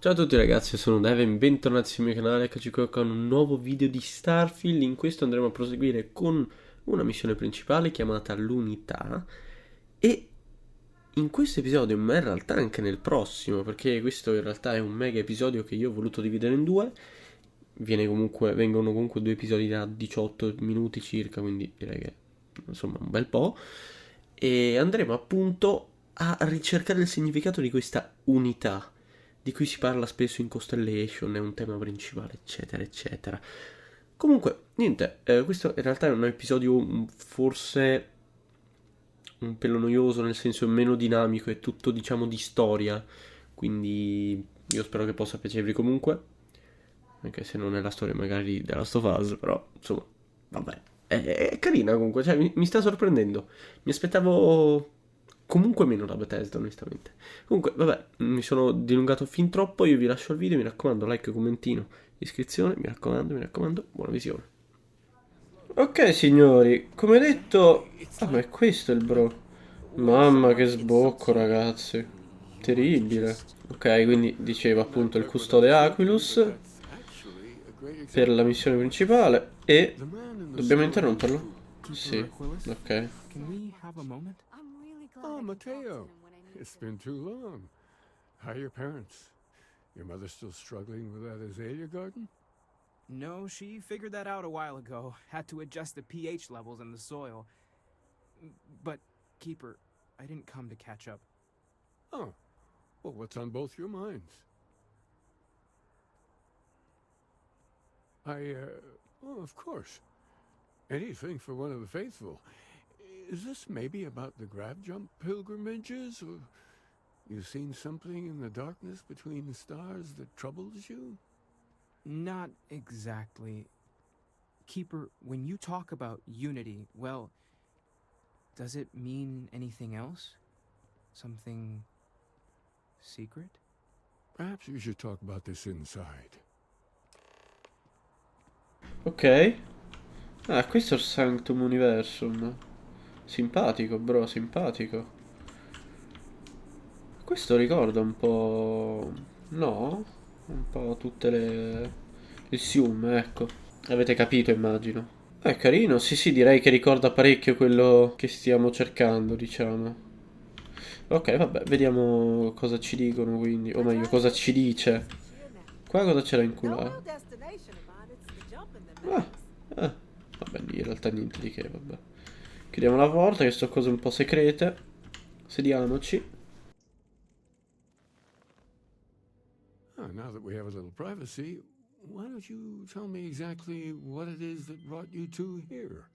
Ciao a tutti ragazzi, io sono Devin, bentornati sul mio canale, eccoci qua con un nuovo video di Starfield. In questo andremo a proseguire con una missione principale chiamata l'UNITà e in questo episodio, ma in realtà anche nel prossimo, perché questo in realtà è un mega episodio che io ho voluto dividere in due, vengono comunque due episodi da 18 minuti circa, quindi direi che insomma un bel po', e andremo appunto a ricercare il significato di questa unità di cui si parla spesso in Constellation, è un tema principale, eccetera, eccetera. Comunque, niente, questo in realtà è un episodio forse un pelo noioso, nel senso meno dinamico, è tutto diciamo di storia, quindi io spero che possa piacervi comunque, anche se non è la storia magari della Last of Us, però insomma, vabbè, è carina comunque, cioè mi sta sorprendendo, mi aspettavo comunque meno da Bethesda onestamente. Comunque, vabbè, mi sono dilungato fin troppo, io vi lascio il video, mi raccomando, like, commentino, iscrizione, mi raccomando, buona visione. Ok signori, come detto... Ah, ma è questo il bro. Mamma che sbocco ragazzi. Terribile. Ok, quindi diceva appunto il custode Aquilus per la missione principale e... Dobbiamo interromperlo? Sì, ok. Oh, Mateo, it's been too long. How are your parents? Your mother still struggling with that azalea garden? No, she figured that out a while ago. Had to adjust the pH levels in the soil. But, Keeper, I didn't come to catch up. Oh, well, what's on both your minds? Oh, of course. Anything for one of the faithful. Is this maybe about the grab jump pilgrimages, or you've seen something in the darkness between the stars that troubles you? Not exactly. Keeper, when you talk about unity, well, does it mean anything else? Something secret? Perhaps we should talk about this inside. Ok. Ah, questo è il Sanctum Universum. Simpatico, bro, simpatico. Questo ricorda un po'... No? Un po' tutte le... Il Sium, ecco. Avete capito, immagino. È carino, sì sì, direi che ricorda parecchio quello che stiamo cercando, diciamo. Ok, vabbè, vediamo cosa ci dicono quindi, o meglio, cosa ci dice. Qua cosa c'era in culo? Ah, ah, vabbè, lì in realtà niente di che, vabbè. Chiudiamo la porta, che sono cose un po' segrete. Sediamoci. Oh, now that we have a little privacy, why don't you tell me exactly what it is that brought you two here?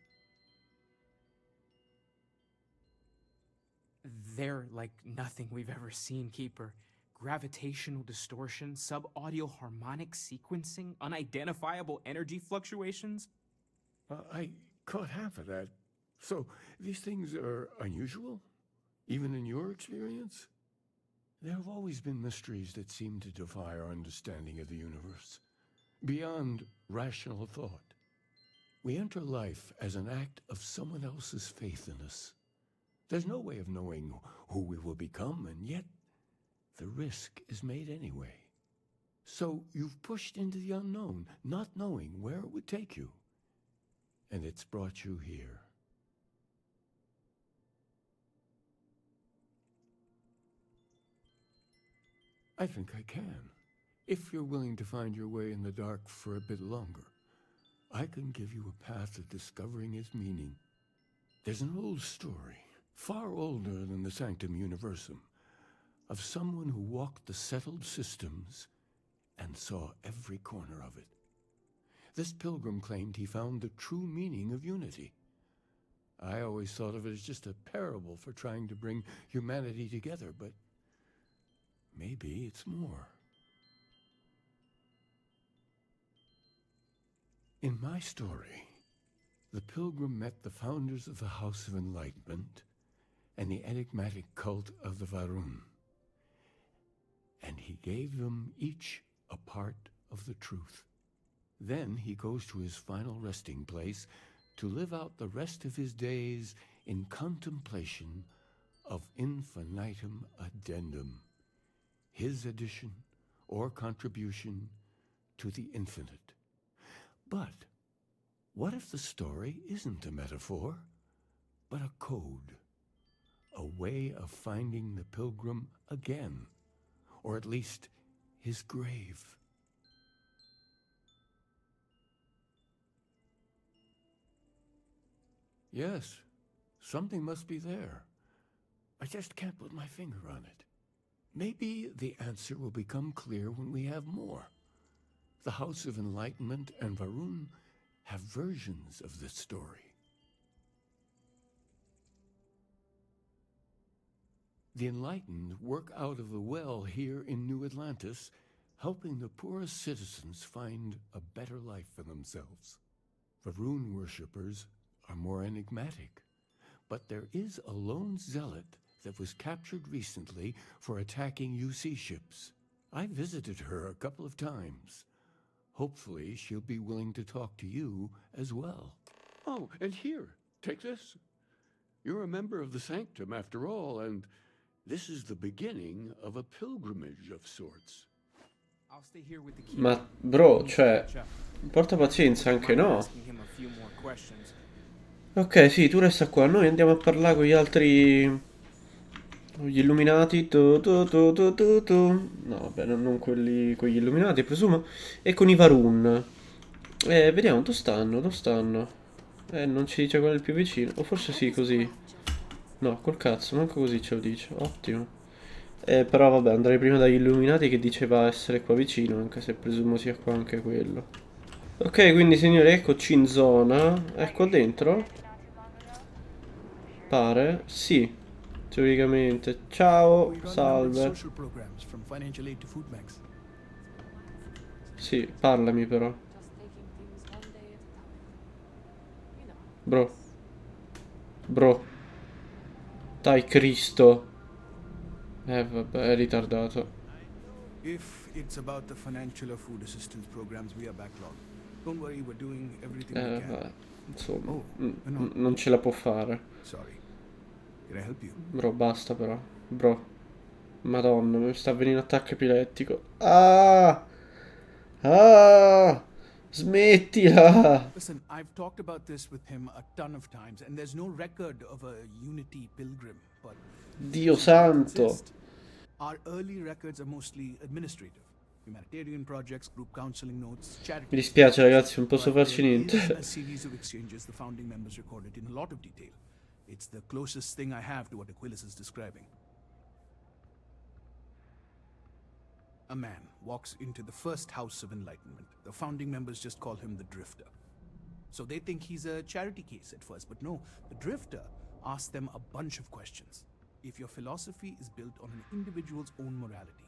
They're like nothing we've ever seen, Keeper. Gravitational distortion, sub-audio harmonic sequencing, unidentifiable energy fluctuations. I caught half of that. So, these things are unusual? Even in your experience? There have always been mysteries that seem to defy our understanding of the universe, beyond rational thought. We enter life as an act of someone else's faith in us. There's no way of knowing who we will become, and yet the risk is made anyway. So you've pushed into the unknown, not knowing where it would take you. And it's brought you here. I think I can. If you're willing to find your way in the dark for a bit longer, I can give you a path of discovering its meaning. There's an old story, far older than the Sanctum Universum, of someone who walked the settled systems and saw every corner of it. This pilgrim claimed he found the true meaning of unity. I always thought of it as just a parable for trying to bring humanity together, but maybe it's more. In my story, the pilgrim met the founders of the House of Enlightenment and the enigmatic cult of the Varun, and he gave them each a part of the truth. Then he goes to his final resting place to live out the rest of his days in contemplation of infinitum addendum, his addition or contribution to the infinite. But what if the story isn't a metaphor, but a code? A way of finding the pilgrim again, or at least his grave. Yes, something must be there. I just can't put my finger on it. Maybe the answer will become clear when we have more. The House of Enlightenment and Varun have versions of this story. The enlightened work out of the well here in New Atlantis, helping the poorest citizens find a better life for themselves. Varun worshippers are more enigmatic, but there is a lone zealot that was captured recently for attacking UC ships. I visited her a couple of times. Hopefully she'll be willing to talk to you as well. Oh, and here, take this. You're a member of the Sanctum after all, and this is the beginning of a pilgrimage of sorts. I'll stay here with the key. Ma bro, cioè, porta pazienza anche no. Ok, sì, tu resta qua, noi andiamo a parlare con gli altri, con gli illuminati. No, vabbè, non quelli con gli illuminati, presumo. E con i Varun. Vediamo, dove stanno, dove stanno. Non ci dice qual è il più vicino. O forse sì, così. No, col cazzo, manco così ce lo dice. Ottimo. Però vabbè, andrei prima dagli illuminati che diceva essere qua vicino, anche se presumo sia qua anche quello. Ok, quindi signori, eccoci in zona. È qua dentro? Pare? Sì, teoricamente. Ciao, salve. Sì, parlami però. Bro. Bro. Dai, Cristo. Vabbè, è ritardato. If it's about the financial or food assistance programs, we are backlogged. Don't worry, we're doing everything we can. Vabbè, insomma, Oh, no. non ce la può fare. Sorry. Can I help you? Bro, basta però. Bro. Madonna, mi sta venendo attacco epilettico. Ah! Ah! Smettila! Listen, I've talked about this with him a ton of times, and there's no record of a Unity pilgrim, but Dio santo! our early records are mostly administrative. Humanitarian projects, group counseling notes, charity. Mi dispiace ragazzi, non posso But farci there niente. is a series of exchanges the founding members recorded in a lot of detail. It's the closest thing I have to what Aquilas is describing. A man walks into the first House of Enlightenment. The founding members just call him the Drifter. So they think he's a charity case at first, but no, the Drifter asks them a bunch of questions. If your philosophy is built on an individual's own morality,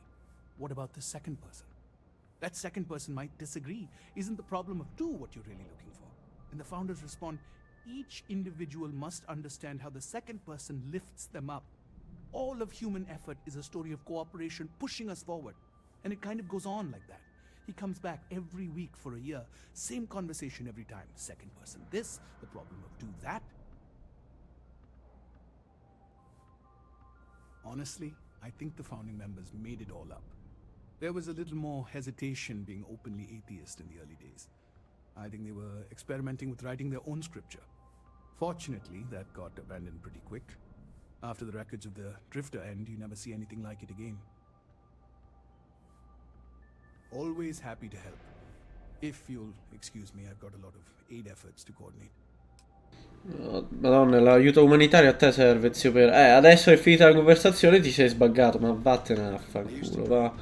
what about the second person? That second person might disagree. Isn't the problem of two what you're really looking for? And the founders respond, each individual must understand how the second person lifts them up. All of human effort is a story of cooperation pushing us forward. And it kind of goes on like that. He comes back every week for a year. Same conversation every time. Second person this, the problem of do that. Honestly, I think the founding members made it all up. There was a little more hesitation being openly atheist in the early days. I think they were experimenting with writing their own scripture. Fortunately, that got abandoned pretty quick. After the records of the Drifter end, you never see anything like it again. Always happy to help. If you'll excuse me, I've got a lot of aid efforts to coordinate. Oh, Madonna, l'aiuto umanitario a te serve, zio per... adesso è finita la conversazione ti sei sbaggato, ma vattene a fanculo, va.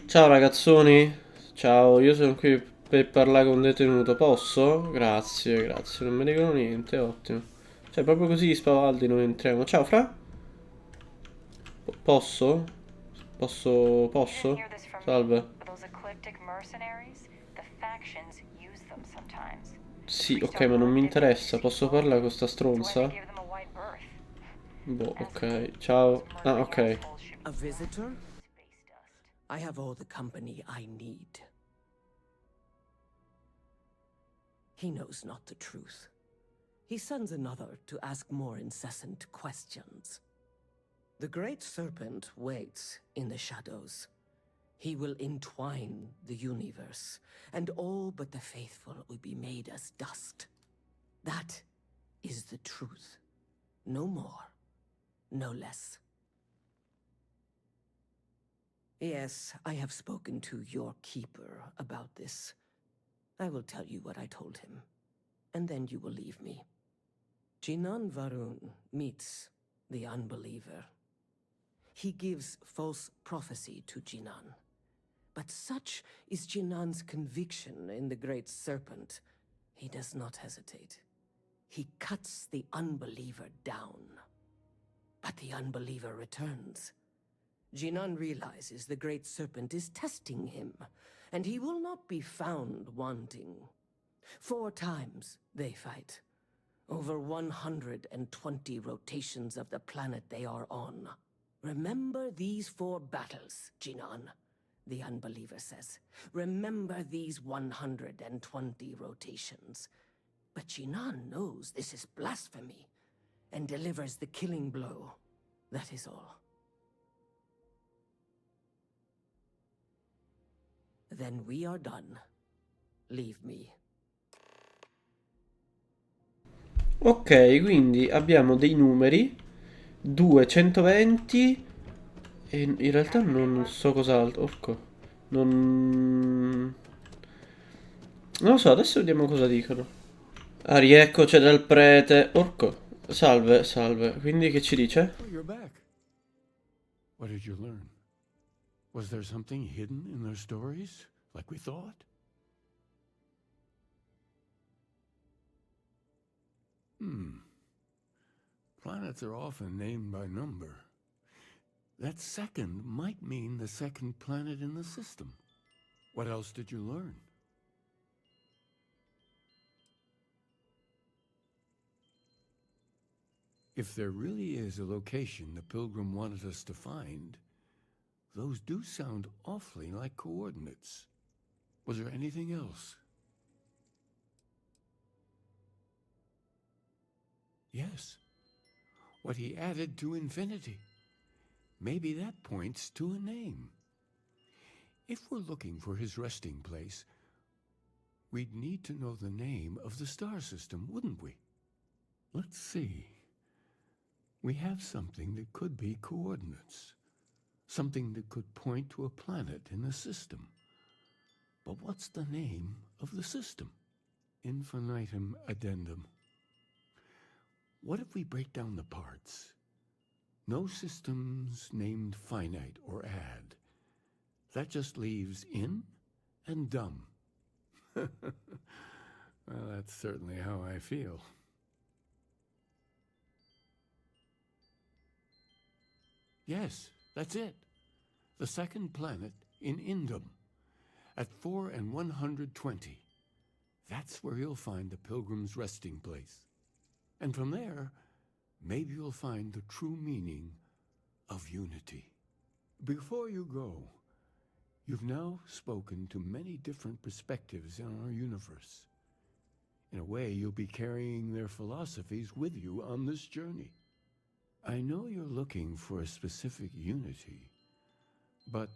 Ciao ragazzoni. Ciao, io sono qui per parlare con un detenuto. Posso? Grazie, grazie, non mi dicono niente, ottimo. Cioè, proprio così spavaldi noi entriamo. Ciao, Fra? Posso? Posso? Salve. Sì, ok, ma non mi interessa. Posso parlare con sta stronza? Boh, ok. Ciao. Ah, ok. A visitor? I have all the company I need. He knows not the truth. He sends another to ask more incessant questions. The great serpent waits in the shadows. He will entwine the universe, and all but the faithful will be made as dust. That is the truth. No more, no less. Yes, I have spoken to your keeper about this. I will tell you what I told him, and then you will leave me. Jinan Varun meets the unbeliever. He gives false prophecy to Jinan. But such is Jinan's conviction in the great serpent, he does not hesitate. He cuts the unbeliever down. But the unbeliever returns. Jinan realizes the great serpent is testing him, and he will not be found wanting. 4 times they fight. Over 120 rotations of the planet they are on. Remember these 4 battles, Jinan, the unbeliever says. Remember these 120 rotations. But Jinan knows this is blasphemy, and delivers the killing blow. That is all. Then we are done. Leave me. Ok, quindi abbiamo dei numeri 220 e in realtà non so cos'altro. Orco. Non lo so, adesso vediamo cosa dicono. Ah, riecco, c'è del prete. Orco. Salve, salve. Quindi che ci dice? Oh, you're back. What did you learn? Was there something hidden in their stories, like we thought? Planets are often named by number. That second might mean the second planet in the system. What else did you learn? If there really is a location the Pilgrim wanted us to find, those do sound awfully like coordinates. Was there anything else? Yes. What he added to infinity. Maybe that points to a name. If we're looking for his resting place, we'd need to know the name of the star system, wouldn't we? Let's see. We have something that could be coordinates. Something that could point to a planet in the system. But what's the name of the system? Infinitum addendum. What if we break down the parts? No systems named finite or add. That just leaves in and dumb. Well, that's certainly how I feel. Yes, that's it. The second planet in Indum, at 4 and 120. That's where you'll find the Pilgrim's resting place. And from there, maybe you'll find the true meaning of unity. Before you go, you've now spoken to many different perspectives in our universe. In a way, you'll be carrying their philosophies with you on this journey. I know you're looking for a specific unity, but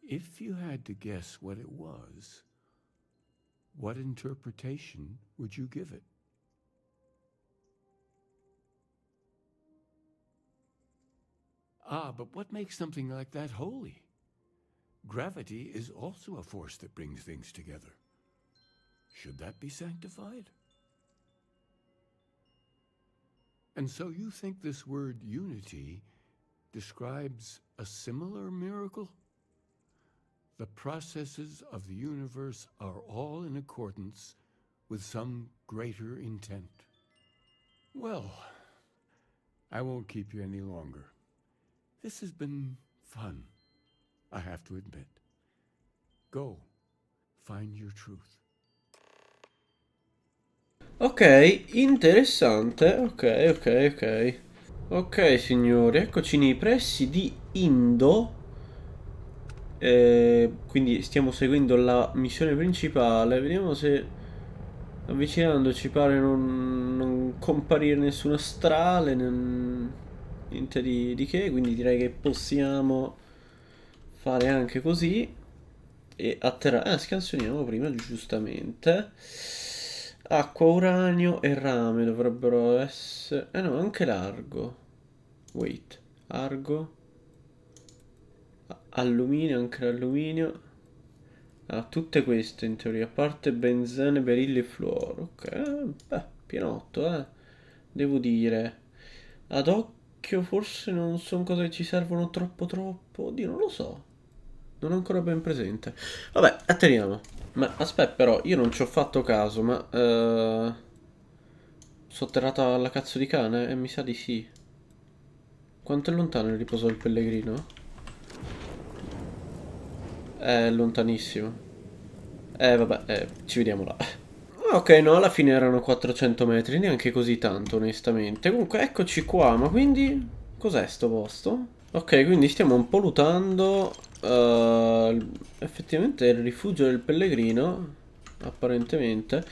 if you had to guess what it was, what interpretation would you give it? Ah, but what makes something like that holy? Gravity is also a force that brings things together. Should that be sanctified? And so you think this word unity describes a similar miracle? The processes of the universe are all in accordance with some greater intent. Well, I won't keep you any longer. This has been fun, I have to admit. Go, find your truth. Ok, interessante. Ok. Ok, signori, eccoci nei pressi di Indo. Quindi stiamo seguendo la missione principale. Vediamo se avvicinandoci pare non comparire nessuna strale, niente di che. Quindi direi che possiamo fare anche così. E atterrare. Scansioniamo prima, giustamente. Acqua, uranio e rame dovrebbero essere. No, anche largo. Wait. Argo. Alluminio, anche l'alluminio. Tutte queste in teoria. A parte benzene, berilli e fluoro. Ok, beh, pienotto, devo dire. Ad occhio forse non sono cose che ci servono troppo. Oddio, non lo so. Non ho ancora ben presente. Vabbè, atterriamo. Ma aspetta però, io non ci ho fatto caso, ma... sotterrata alla cazzo di cane? Mi sa di sì. Quanto è lontano il riposo del pellegrino? È lontanissimo. Vabbè, ci vediamo là. Ok, no, alla fine erano 400 metri, neanche così tanto, onestamente. Comunque, eccoci qua, ma quindi... Cos'è sto posto? Ok, quindi stiamo un po' lutando. Effettivamente è il rifugio del pellegrino, apparentemente.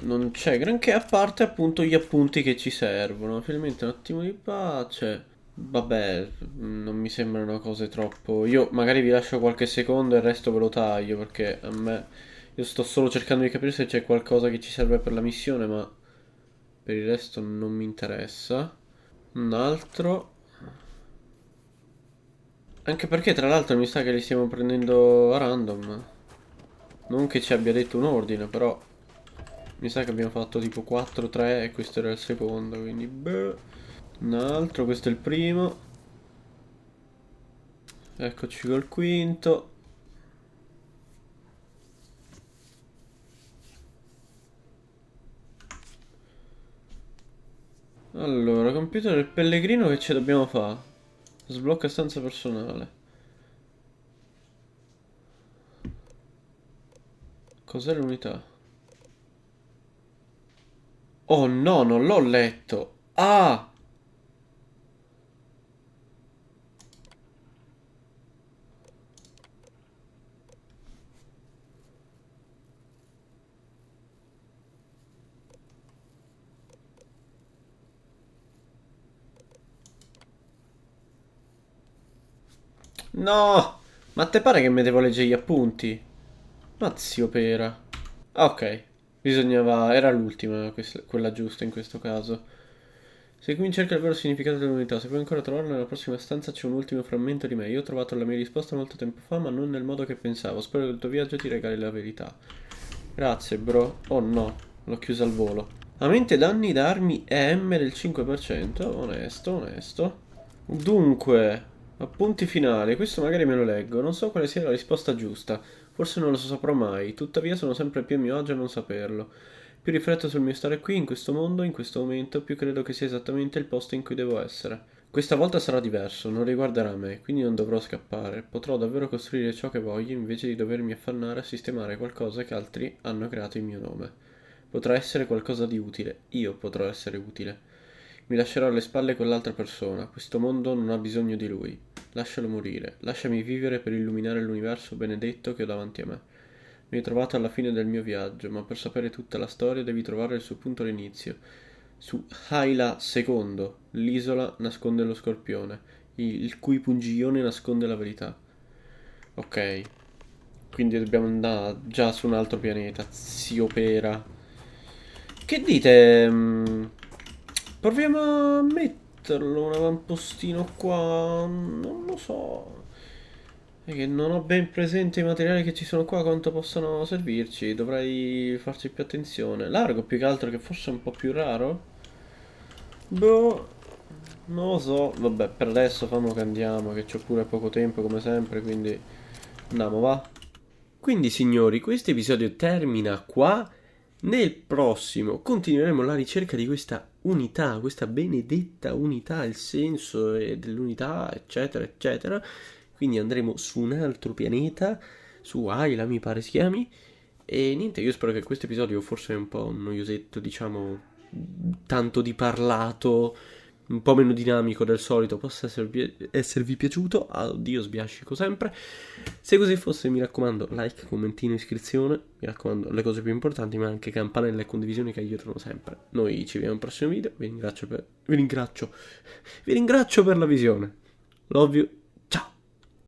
Non c'è granché, a parte appunto gli appunti che ci servono. Finalmente un attimo di pace. Vabbè, non mi sembrano cose troppo... Io magari vi lascio qualche secondo e il resto ve lo taglio, perché a me... Io sto solo cercando di capire se c'è qualcosa che ci serve per la missione, ma per il resto non mi interessa. Un altro. Anche perché tra l'altro mi sa che li stiamo prendendo a random. Non che ci abbia detto un ordine, però mi sa che abbiamo fatto tipo 4-3 e questo era il secondo, quindi beh. Un altro, questo è il primo. Eccoci col quinto. Allora, computer del pellegrino, che ci dobbiamo fare? Sblocca stanza personale. Cos'è l'unità? Oh no, non l'ho letto. Ah! No! Ma a te pare che mi devo leggere gli appunti? Ma zio pera. Ah, ok. Bisognava... Era l'ultima, quella giusta in questo caso. Se qui cerca il vero significato dell'unità, se puoi ancora trovarlo nella prossima stanza c'è un ultimo frammento di me. Io ho trovato la mia risposta molto tempo fa, ma non nel modo che pensavo. Spero che il tuo viaggio ti regali la verità. Grazie, bro. Oh no, l'ho chiusa al volo. Aumenta i danni da armi EM del 5%. Onesto, onesto. Dunque, appunti finali. Questo magari me lo leggo. Non so quale sia la risposta giusta. Forse non lo saprò mai. Tuttavia sono sempre più a mio agio a non saperlo. Più rifletto sul mio stare qui, in questo mondo, in questo momento, più credo che sia esattamente il posto in cui devo essere. Questa volta sarà diverso, non riguarderà me, quindi non dovrò scappare. Potrò davvero costruire ciò che voglio invece di dovermi affannare a sistemare qualcosa che altri hanno creato in mio nome. Potrà essere qualcosa di utile. Io potrò essere utile. Mi lascerò alle spalle quell'altra persona. Questo mondo non ha bisogno di lui. Lascialo morire. Lasciami vivere per illuminare l'universo benedetto che ho davanti a me. Mi hai trovato alla fine del mio viaggio, ma per sapere tutta la storia devi trovare il suo punto d'inizio. Su Hyla II, l'isola nasconde lo scorpione, il cui pungiglione nasconde la verità. Ok, quindi dobbiamo andare già su un altro pianeta, zio pera. Che dite? Proviamo a metterlo un avantpostino qua, non lo so. È che non ho ben presente i materiali che ci sono qua, quanto possano servirci. Dovrei farci più attenzione. Largo più che altro, che forse è un po' più raro. Boh, non lo so. Vabbè, per adesso fammo che andiamo, che c'ho pure poco tempo come sempre, quindi andiamo, va. Quindi signori, questo episodio termina qua. Nel prossimo continueremo la ricerca di questa unità, questa benedetta unità, il senso dell'unità, eccetera, eccetera. Quindi andremo su un altro pianeta, su Ayla mi pare si chiami. E niente, io spero che questo episodio, forse è un po' noiosetto, diciamo, tanto di parlato, un po' meno dinamico del solito, possa esservi piaciuto. Oddio, sbiascico sempre. Se così fosse, mi raccomando, like, commentino, iscrizione. Mi raccomando, le cose più importanti, ma anche campanella e condivisione che aiutano sempre. Noi ci vediamo al prossimo video. Vi ringrazio per la visione. Love you.